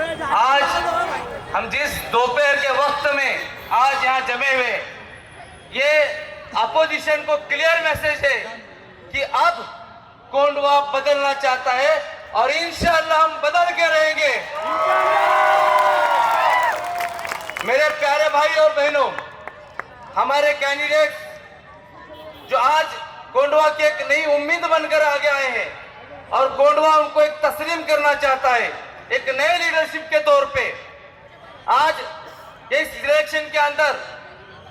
आज हम जिस दोपहर के वक्त में आज यहाँ जमे हुए, ये अपोजिशन को क्लियर मैसेज है कि अब कोंडवा बदलना चाहता है और इंशाअल्लाह हम बदल के रहेंगे। मेरे प्यारे भाई और बहनों, हमारे कैंडिडेट जो आज कोंडवा के एक नई उम्मीद बनकर आगे आए हैं और कोंडवा उनको एक तस्लीम करना चाहता है एक नए लीडरशिप के तौर पे। आज इस इलेक्शन के अंदर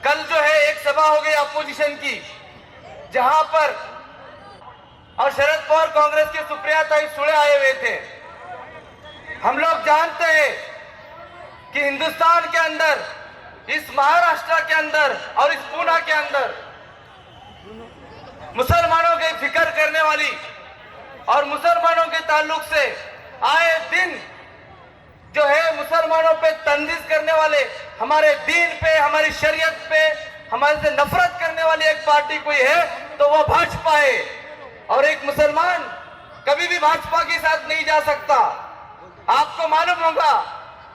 कल जो है एक सभा हो गई अपोजिशन की, जहां पर और शरद पवार कांग्रेस के सुप्रिया ताई सुळे आए हुए थे। हम लोग जानते हैं कि हिंदुस्तान के अंदर, इस महाराष्ट्र के अंदर और इस पूना के अंदर मुसलमानों की फिक्र करने वाली और मुसलमानों के ताल्लुक से आए दिन जो है मुसलमानों पे तंजीज करने वाले, हमारे दीन पे, हमारी शरीयत पे, हमारे से नफरत करने वाली एक पार्टी कोई है तो वो भाजपा है। और एक मुसलमान कभी भी भाजपा के साथ नहीं जा सकता। आपको मालूम होगा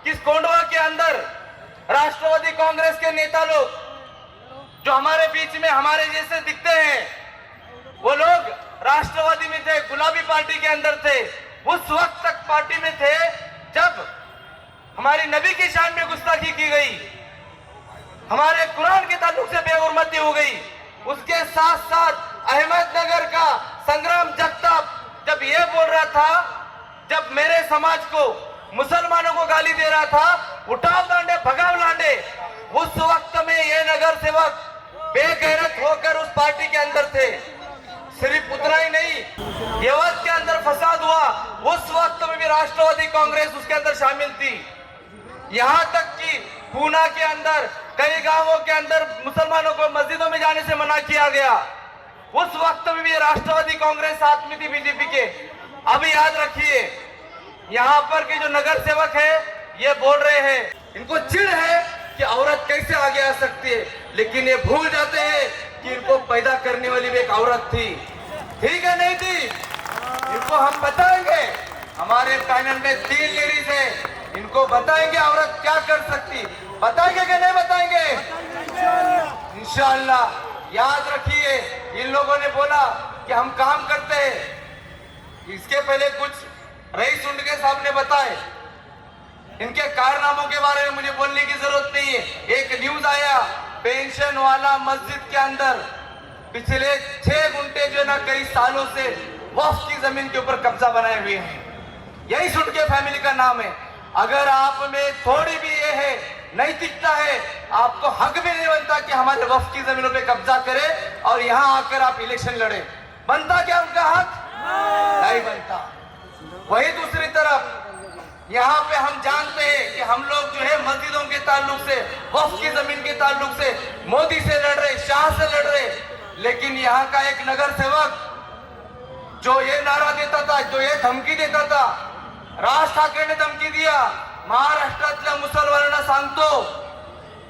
कि कोंडवा के अंदर राष्ट्रवादी कांग्रेस के नेता लोग जो हमारे बीच में हमारे जैसे दिखते हैं, वो लोग राष्ट्रवादी में थे, गुलाबी पार्टी के अंदर थे, उस वक्त तक पार्टी में थे जब हमारी नबी की शान में गुस्ताखी की गई, हमारे कुरान के ताल्लुक से बेहुरमती हो गई। उसके साथ साथ अहमदनगर का संग्राम जगताप जब ये बोल रहा था, जब मेरे समाज को, मुसलमानों को गाली दे रहा था, उठाव लांडे भगाव लांडे, उस वक्त में ये नगर सेवक बेगैरत होकर उस पार्टी के अंदर थे। सिर्फ उतना ही नहीं, यवत के अंदर फसाद हुआ, उस वक्त में भी राष्ट्रवादी कांग्रेस उसके अंदर शामिल थी। यहां तक कि पूना के अंदर कई गांवों के अंदर मुसलमानों को मस्जिदों में जाने से मना किया गया, उस वक्त में भी राष्ट्रवादी कांग्रेस साथ में थी बीजेपी के। अभी याद रखिए, यहाँ पर के जो नगर सेवक है ये बोल रहे हैं, इनको चिढ़ है कि औरत कैसे आगे आ सकती है, लेकिन ये भूल जाते हैं कि इनको पैदा करने वाली भी एक औरत थी। ठीक है, नहीं थी? इनको हम बताएंगे, हमारे पैनल में 3 लेडीज है, इनको बताएंगे औरत क्या कर सकती। बताएंगे कि नहीं बताएंगे? इंशाअल्लाह। याद रखिए, इन लोगों ने बोला कि हम काम करते हैं, इसके पहले कुछ रईस उंडके साहब ने बताए, इनके कारनामों के बारे में मुझे बोलने की जरूरत नहीं है। एक न्यूज आया, पेंशन वाला मस्जिद के अंदर पिछले 6 गुंठे जो ना कई सालों से वक्फ की जमीन के ऊपर कब्जा बनाए हुए हैं। यही सुंडके फैमिली का नाम है। अगर आप में थोड़ी भी ये है, नैतिकता है, आपको हक भी नहीं बनता कि हमारे वक्फ की जमीनों पे कब्जा करे और यहाँ आकर आप इलेक्शन लड़े। बनता क्या उनका हक? नहीं बनता। वही दूसरी तरफ यहाँ पे हम जानते हैं कि हम लोग जो है मस्जिदों के ताल्लुक से, वक्फ की जमीन के ताल्लुक से मोदी से लड़ रहे, शाह से लड़ रहे, लेकिन यहाँ का एक नगर सेवक जो ये नारा देता था, जो ये धमकी देता था, राज ठाकरे ने धमकी दिया, महाराष्ट्रातल्या मुसलमानांना सांगतो,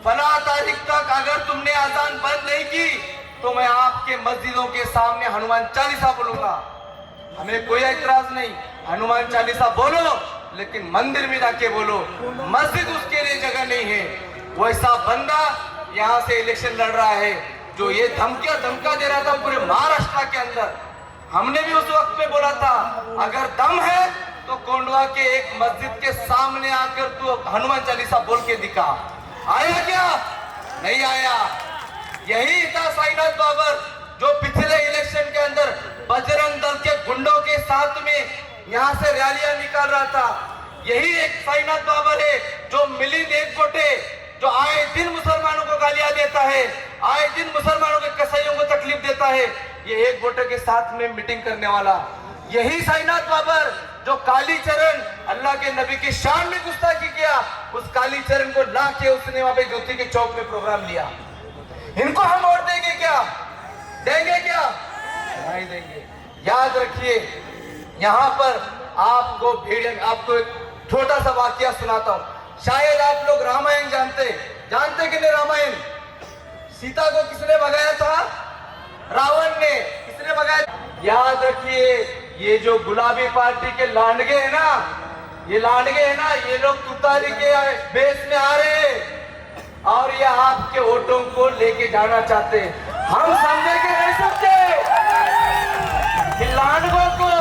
फला तारीख तक अगर तुमने अजान बंद नहीं की तो मैं आपके मस्जिदों के सामने हनुमान चालीसा बोलूंगा। हमें कोई ऐतराज नहीं, हनुमान चालीसा बोलो, लेकिन मंदिर में जाके बोलो, मस्जिद उसके लिए जगह नहीं है। वैसा बंदा यहाँ से इलेक्शन लड़ रहा है जो ये धमकियां धमका दे रहा था पूरे महाराष्ट्र के अंदर। हमने भी उस वक्त पे बोला था, अगर दम है तो कोंडवा के एक मस्जिद के सामने आकर तू हनुमान चालीसा बोल के दिखा। आया क्या? नहीं आया। यही था साईनाथ बाबर जो पिछले इलेक्शन के अंदर बजरंग दल के गुंडों के साथ में यहाँ से रैलियां निकाल रहा था। यही एक साईनाथ बाबर है जो मिलिंद एकबोटे, जो आए दिन मुसलमानों को गालियां देता है, आए दिन मुसलमानों के कसाईयों को तकलीफ देता है, ये एकबोटे के साथ में मीटिंग करने वाला। यही साईनाथ बाबर जो काली चरण, अल्लाह के नबी की शान में गुस्ताखी किया, उस काली चरण को ला के उसने वहां पे ज्योति के चौक में प्रोग्राम लिया। इनको हम वोट देंगे क्या? देंगे क्या? नहीं देंगे। याद रखिए, यहाँ पर आपको एक छोटा सा वाकया सुनाता हूँ। शायद आप लोग रामायण जानते कि नहीं? रामायण, सीता को किसने भगाया था? रावण ने। किसने भगाया? याद रखिए, ये जो गुलाबी पार्टी के लांडगे हैं ना, ये लाडगे है ना, ये लोग तुतारी के बेस में आ रहे हैं और ये आपके वोटों को लेके जाना चाहते हैं। हम समझे के नहीं समझे? ये लाडगों को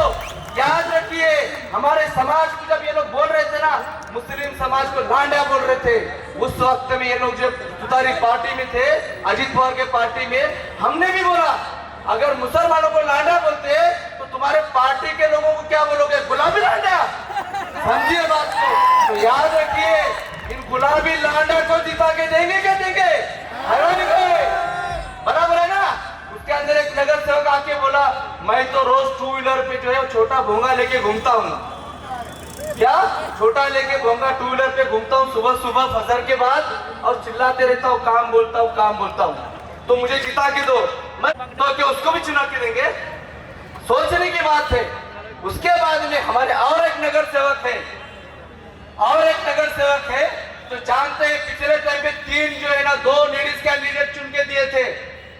याद रखिए। हमारे समाज को जब ये लोग बोल रहे थे ना, मुस्लिम समाज को लांडा बोल रहे थे, उस वक्त में ये लोग जब तुतारी पार्टी में थे, अजीत पवार के पार्टी में, हमने भी बोला अगर मुसलमानों को लांडा बोलते तो तुम्हारे पार्टी के लोगों को क्या बोलोगे? गुलाबी लांडा। समझिए बात को। तो याद रखिए, इन गुलाबी लांडा को जिता के देंगे क्या देंगे? बराबर है ना? उसके अंदर एक नगर सेवक आके बोला मैं तो रोज टू व्हीलर पे जो है छोटा भोंगा लेके घूमता हूँ। क्या छोटा लेके भोंगा टू व्हीलर पे घूमता हूँ सुबह सुबह फजर के बाद और चिल्लाते रहता हूँ काम बोलता हूँ काम बोलता हूँ, तो मुझे जिता के दो। मैं तो क्या उसको भी चुना के देंगे? सोचने की बात है। उसके बाद में हमारे और एक नगर सेवक है तो जानते हैं पिछले टाइम में 3 जो है ना 2 लेडीज कैंडिडेट चुन के दिए थे,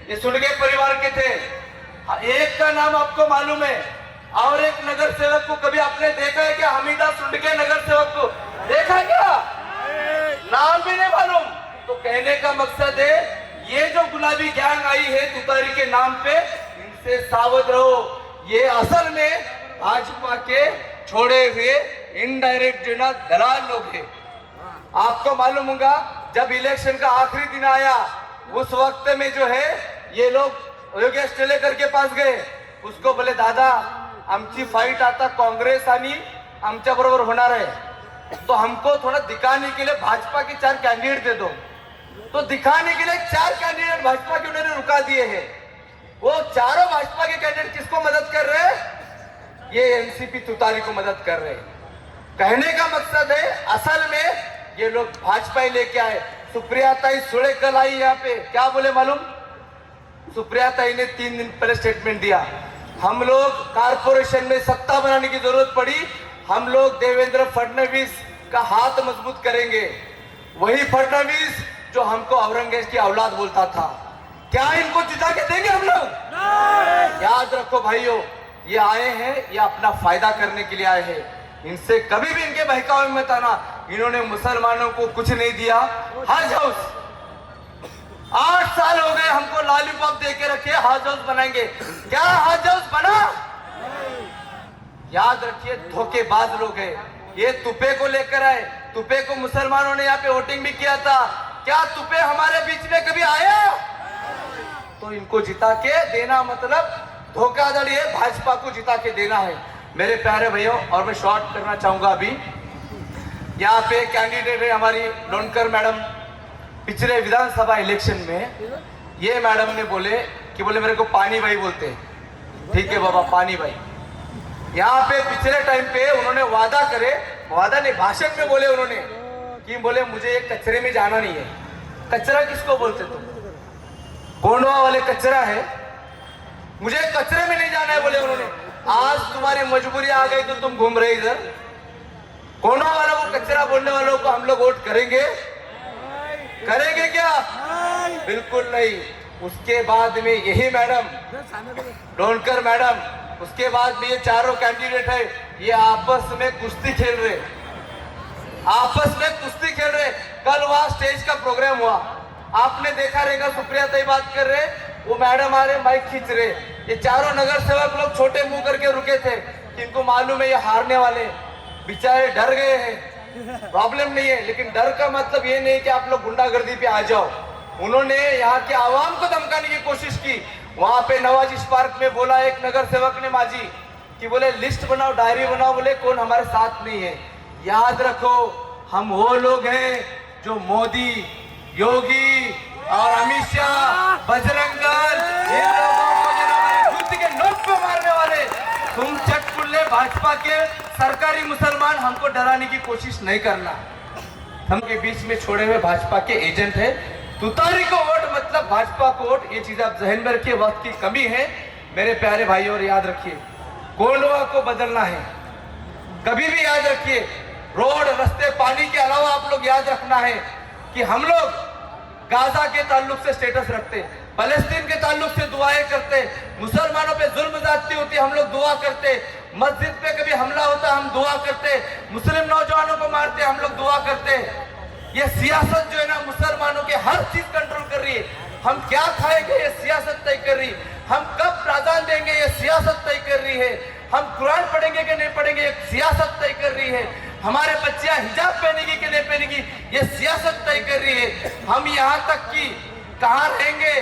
ये सुनगे परिवार के थे। एक का नाम आपको मालूम है और एक नगर सेवक को कभी आपने देखा है क्या? हमीदा सुंडके नगर सेवक को देखा क्या? नाम भी नहीं मालूम। तो कहने का मकसद है ये जो गुलाबी गैंग आई है तुतारी के नाम पे, इनसे सावध रहो। ये असल में भाजपा के छोड़े हुए इनडायरेक्ट जो ना दलाल लोग हैं। आपको मालूम होगा जब इलेक्शन का आखिरी दिन आया उस वक्त में जो है ये लोग योगेश टेलेकर के पास गए, उसको बोले दादा आमची फाइट आता कांग्रेस आणि आमच्या बरोबर होणार है, तो हमको थोड़ा दिखाने के लिए भाजपा के 4 कैंडिडेट दे दो। तो दिखाने के लिए 4 कैंडिडेट भाजपा के उन्होंने रुका दिए हैं। वो चारों भाजपा के कैंडिडेट किसको मदद कर रहे हैं? ये एनसीपी तुतारी को मदद कर रहे हैं। कहने का मकसद है असल में ये लोग भाजपा ही लेके आए। सुप्रिया ताई सुळे कल आई यहाँ पे, क्या बोले मालूम? सुप्रिया ताई ने 3 दिन पहले स्टेटमेंट दिया, हम लोग कारपोरेशन में सत्ता बनाने की जरूरत पड़ी, हम लोग देवेंद्र फडणवीस का हाथ मजबूत करेंगे। वही फडणवीस जो हमको औरंगजेब की औलाद बोलता था। क्या इनको जिता के देंगे हम लोग? याद रखो भाइयों, ये आए हैं ये अपना फायदा करने के लिए आए हैं। इनसे कभी भी इनके बहकावे में था ना, इन्होंने मुसलमानों को कुछ नहीं दिया। हज हाउस 8 साल हो गए हमको लॉलीपॉप दे के रखे, हज हाउस बनाएंगे। क्या हज हाउस बना? याद रखिए धोखेबाज लोग हैं। ये तुपे को लेकर आए, तुपे को मुसलमानों ने यहाँ पे वोटिंग भी किया था। क्या तुपे हमारे बीच में कभी आया? तो इनको जिता के देना मतलब धोखाधड़ी है, भाजपा को जिता के देना है। मेरे प्यारे भैयों, और मैं शॉर्ट करना चाहूंगा अभी। यहाँ पे कैंडिडेट है हमारी लोनकर मैडम। पिछले विधानसभा इलेक्शन में ये मैडम ने बोले मेरे को पानी भाई बोलते हैं। ठीक है बाबा पानी भाई। यहाँ पे पिछले टाइम पे उन्होंने वादा नहीं भाषण में बोले उन्होंने कि बोले मुझे कचरे में जाना नहीं है। कचरा किसको बोलते तुम? कोंडवा वाले कचरा है, मुझे कचरे में नहीं जाना है बोले उन्होंने। आज तुम्हारी मजबूरी आ गई तो तुम घूम रहे इधर। कोंडवा वालों को कचरा बोलने वालों को हम लोग वोट करेंगे क्या? बिल्कुल नहीं। उसके बाद में यही मैडम डोनकर मैडम, उसके बाद में ये चारों कैंडिडेट है, ये आपस में कुश्ती खेल रहे। कल वहां स्टेज का प्रोग्राम हुआ, आपने देखा रहेगा। सुप्रिया ताई बात कर रहे, वो मैडम आ रहे माइक खींच रहे। ये चारों नगर सेवक लोग छोटे मुंह करके रुके थे, इनको मालूम है ये हारने वाले, बेचारे डर गए हैं। प्रॉब्लम नहीं है, लेकिन डर का मतलब ये नहीं कि आप लोग गुंडागर्दी पे आ जाओ। उन्होंने यहाँ के आवाम को धमकाने की कोशिश की। वहां पे नवाजिश पार्क में बोला एक नगर सेवक ने माजी कि बोले लिस्ट बनाओ, डायरी बनाओ, बोले कौन हमारे साथ नहीं है। याद रखो हम वो लोग हैं जो मोदी, योगी और अमित शाह, बजरंग दल, इन लोगों को युद्ध के नोक पे मारने वाले तुम चटकुल्ले भाजपा के सरकारी मुसलमान, हमको डराने की कोशिश नहीं करना। हम के बीच में छोड़े हुए भाजपा के एजेंट है। तुतारी को वोट मतलब भाजपा को वोट, ये चीज आप जहन में रखिए। वक्त की कमी है मेरे प्यारे भाइयों, और याद रखिए कोंडवा को बदलना है। कभी भी याद रखिए, रोड रास्ते पानी के अलावा आप लोग याद रखना है कि हम लोग गाजा के ताल्लुक से स्टेटस रखते, फलस्तीन के ताल्लुक से दुआएं करते, मुसलमानों पे जुल्म ज्यादती होती हम लोग दुआ करते, मस्जिद पे कभी हमला होता हम दुआ करते, मुस्लिम नौजवानों को मारते हम लोग दुआ करते। ये सियासत जो है ना मुसलमानों के हर चीज कंट्रोल कर रही है। हम क्या खाएंगे ये सियासत तय कर रही है, हम कब अजान देंगे ये सियासत तय कर रही है, हम कुरान पढ़ेंगे कि नहीं पढ़ेंगे ये सियासत तय कर रही है, हमारे बच्चियां हिजाब पहनेगी कि नहीं पहनेगी ये सियासत तय कर रही है, हम यहाँ तक कि कहाँ रहेंगे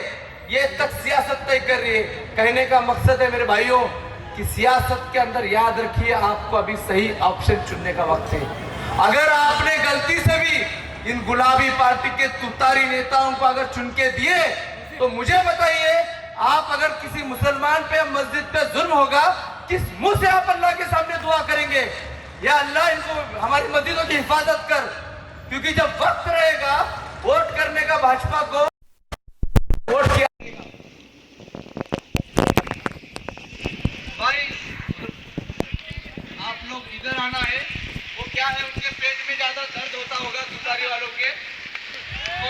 ये तक सियासत तय कर रही है। कहने का मकसद है मेरे भाइयों कि सियासत के अंदर याद रखिए आपको अभी सही ऑप्शन चुनने का वक्त है। अगर आपने गलती से भी इन गुलाबी पार्टी के तुतारी नेताओं को अगर चुन के दिए तो मुझे बताइए, आप अगर किसी मुसलमान पे मस्जिद पे जुल्म होगा किस मुंह से आप अल्लाह के सामने दुआ करेंगे, या अल्लाह इनको हमारी मस्जिदों की हिफाजत कर। क्योंकि जब वक्त रहेगा वोट करने का भाजपा को वोट किया भाई, आप लोग इधर आना है। वो क्या है उनके पेट में ज्यादा दर्द होता होगा तुतारी वालों के, तो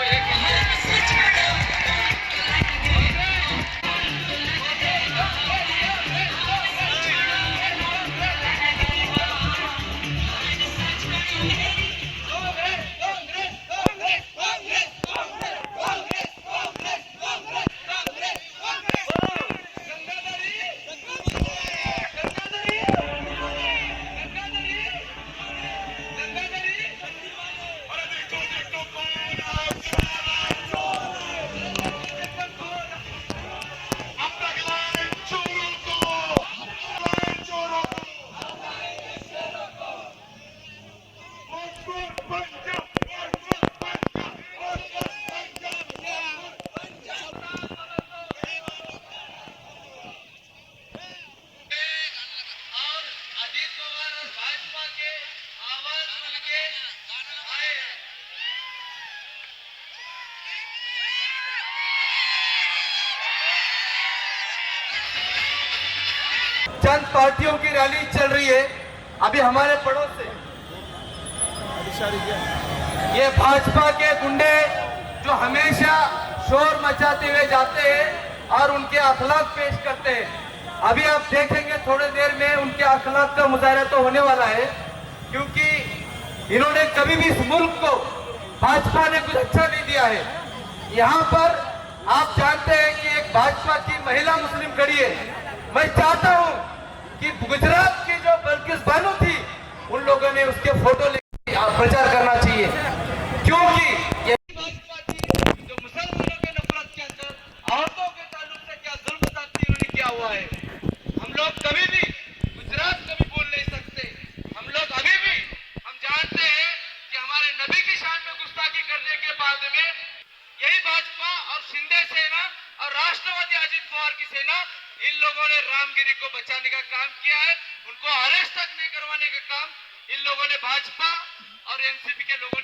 चंद पार्टियों की रैली चल रही है अभी हमारे पड़ोस से। ये भाजपा के गुंडे जो हमेशा शोर मचाते हुए जाते हैं और उनके अखलाक पेश करते हैं। अभी आप देखेंगे थोड़ी देर में उनके अखलाक का मुजाहरा तो होने वाला है, क्योंकि इन्होंने कभी भी इस मुल्क को भाजपा ने कुछ अच्छा नहीं दिया है। यहाँ पर आप जानते हैं कि एक भाजपा की महिला मुस्लिम खड़ी है। मैं चाहता हूँ कि गुजरात की जो बल्किस बानो थी उन लोगों ने उसके फोटो लेकर प्रचार करना चाहिए, क्योंकि यही भाजपा थी जो मुसलमानों के नफरत के अंदर औरतों के ताल्लुक से क्या जुल्म ताकती उन्होंने किया हुआ है। हम लोग कभी भी गुजरात कभी बोल नहीं सकते। हम लोग अभी भी हम जानते हैं कि हमारे नबी की शान में गुस्ताखी करने के बाद में यही भाजपा और शिंदे सेना और राष्ट्रवादी अजित पवार की सेना इन लोगों ने रामगिरी को बचाने का काम किया है। उनको अरेस्ट तक नहीं करवाने का काम इन लोगों ने भाजपा और एनसीपी के लोगों ने